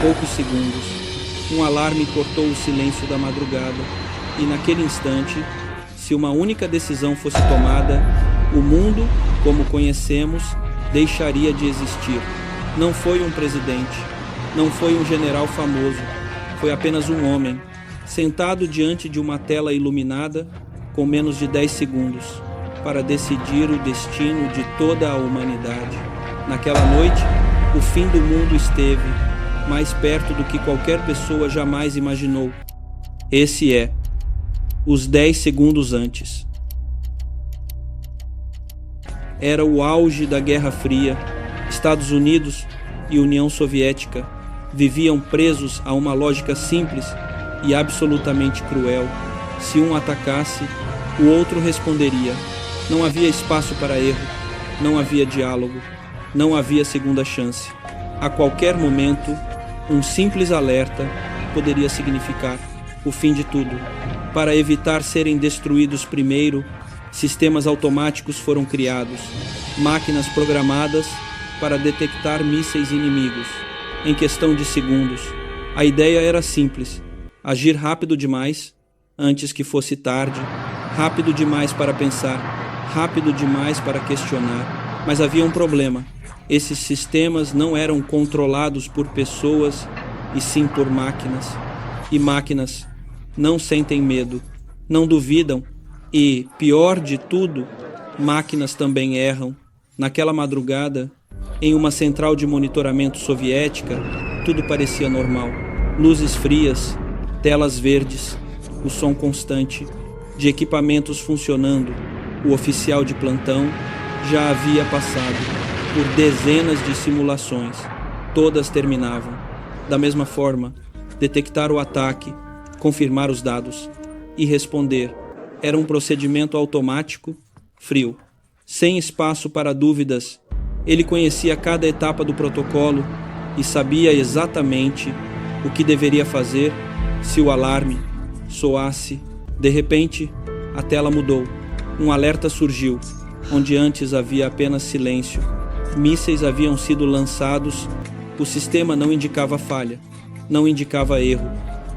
poucos segundos, um alarme cortou o silêncio da madrugada, e naquele instante, se uma única decisão fosse tomada, o mundo, como conhecemos, deixaria de existir. Não foi um presidente, não foi um general famoso, foi apenas um homem, sentado diante de uma tela iluminada, com menos de 10 segundos, para decidir o destino de toda a humanidade. Naquela noite, o fim do mundo esteve mais perto do que qualquer pessoa jamais imaginou. Esse é os 10 segundos antes. Era o auge da Guerra Fria. Estados Unidos e União Soviética viviam presos a uma lógica simples e absolutamente cruel. Se um atacasse, o outro responderia. Não havia espaço para erro, não havia diálogo, não havia segunda chance. A qualquer momento, um simples alerta poderia significar o fim de tudo. Para evitar serem destruídos primeiro, sistemas automáticos foram criados, máquinas programadas para detectar mísseis inimigos. Em questão de segundos, a ideia era simples: agir rápido demais, antes que fosse tarde, rápido demais para pensar, rápido demais para questionar. Mas havia um problema: esses sistemas não eram controlados por pessoas, e sim por máquinas. E máquinas não sentem medo, não duvidam e, pior de tudo, máquinas também erram. Naquela madrugada, em uma central de monitoramento soviética, tudo parecia normal. Luzes frias, telas verdes, o som constante, de equipamentos funcionando. O oficial de plantão já havia passado por dezenas de simulações. Todas terminavam. Da mesma forma, detectar o ataque, confirmar os dados e responder era um procedimento automático, frio, sem espaço para dúvidas. Ele conhecia cada etapa do protocolo e sabia exatamente o que deveria fazer se o alarme soasse. De repente, a tela mudou. Um alerta surgiu, onde antes havia apenas silêncio. Mísseis haviam sido lançados. O sistema não indicava falha, não indicava erro,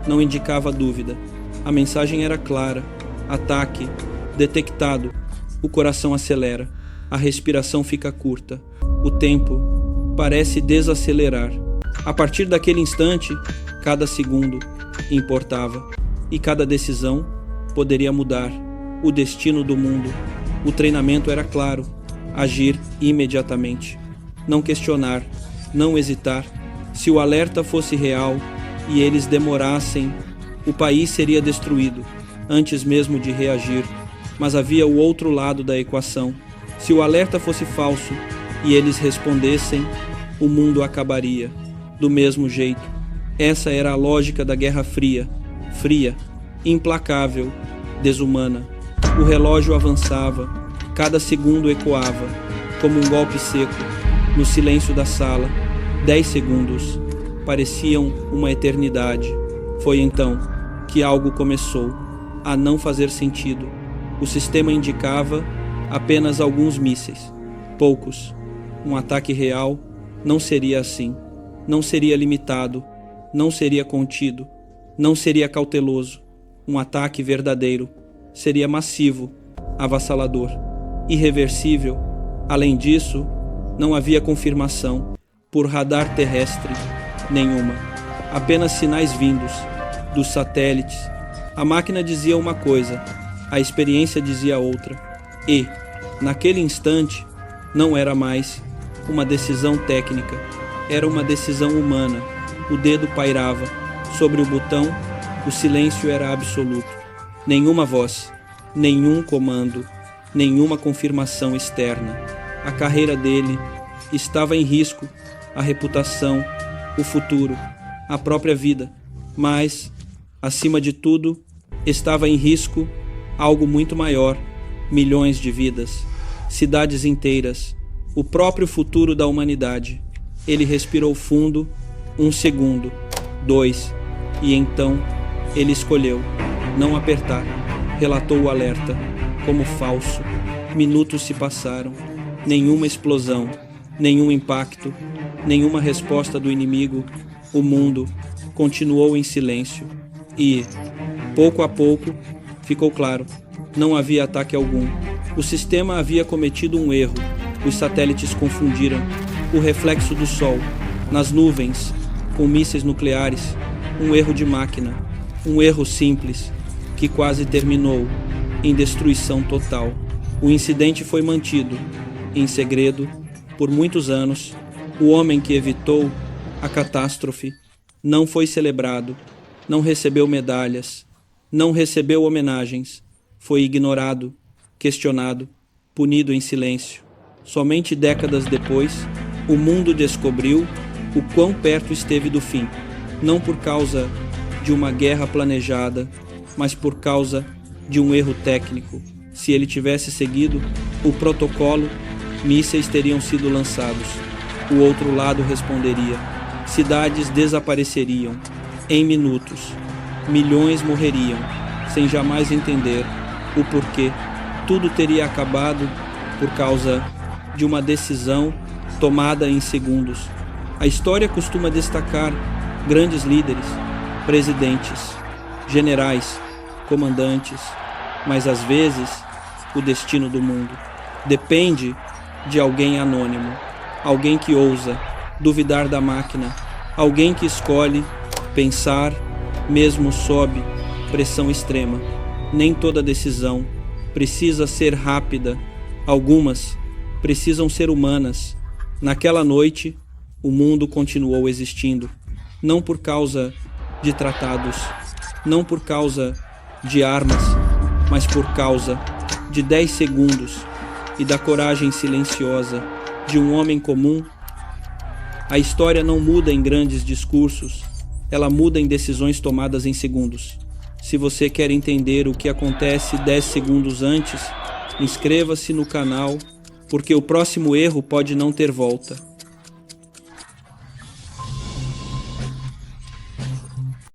não indicava dúvida. A mensagem era clara: ataque detectado. O coração acelera, a respiração fica curta, o tempo parece desacelerar. A partir daquele instante, cada segundo importava e cada decisão poderia mudar o destino do mundo. O treinamento era claro: agir imediatamente, não questionar, não hesitar. Se o alerta fosse real e eles demorassem, o país seria destruído antes mesmo de reagir. Mas havia o outro lado da equação: se o alerta fosse falso e eles respondessem, o mundo acabaria do mesmo jeito. Essa era a lógica da Guerra Fria, fria, implacável, desumana. O relógio avançava, cada segundo ecoava, como um golpe seco, no silêncio da sala. 10 segundos pareciam uma eternidade. Foi então que algo começou a não fazer sentido. O sistema indicava apenas alguns mísseis, poucos. Um ataque real não seria assim, não seria limitado, não seria contido, não seria cauteloso. Um ataque verdadeiro seria massivo, avassalador, irreversível. Além disso, não havia confirmação por radar terrestre nenhuma, apenas sinais vindos dos satélites. A máquina dizia uma coisa, a experiência dizia outra, e, naquele instante, não era mais uma decisão técnica, era uma decisão humana. O dedo pairava sobre o botão, o silêncio era absoluto. Nenhuma voz, nenhum comando, nenhuma confirmação externa. A carreira dele estava em risco, a reputação, o futuro, a própria vida, mas, acima de tudo, estava em risco algo muito maior: milhões de vidas, cidades inteiras, o próprio futuro da humanidade. Ele respirou fundo, 1 segundo, 2, e então ele escolheu não apertar. Relatou o alerta como falso. Minutos se passaram, nenhuma explosão, nenhum impacto, nenhuma resposta do inimigo. O mundo continuou em silêncio e, pouco a pouco, ficou claro, não havia ataque algum. O sistema havia cometido um erro. Os satélites confundiram o reflexo do Sol nas nuvens com mísseis nucleares. Um erro de máquina, um erro simples, que quase terminou em destruição total. O incidente foi mantido em segredo por muitos anos. O homem que evitou a catástrofe não foi celebrado, não recebeu medalhas, não recebeu homenagens, foi ignorado, questionado, punido em silêncio. Somente décadas depois, o mundo descobriu o quão perto esteve do fim, não por causa de uma guerra planejada, mas por causa de um erro técnico. Se ele tivesse seguido o protocolo, mísseis teriam sido lançados. O outro lado responderia. Cidades desapareceriam em minutos. Milhões morreriam, sem jamais entender o porquê. Tudo teria acabado por causa de uma decisão tomada em segundos. A história costuma destacar grandes líderes, presidentes, generais, comandantes, mas às vezes o destino do mundo depende de alguém anônimo, alguém que ousa duvidar da máquina, alguém que escolhe pensar mesmo sob pressão extrema. Nem toda decisão precisa ser rápida, algumas precisam ser humanas. Naquela noite, o mundo continuou existindo, não por causa de tratados, não por causa de armas, mas por causa de 10 segundos e da coragem silenciosa de um homem comum. A história não muda em grandes discursos, ela muda em decisões tomadas em segundos. Se você quer entender o que acontece 10 segundos antes, inscreva-se no canal, porque o próximo erro pode não ter volta.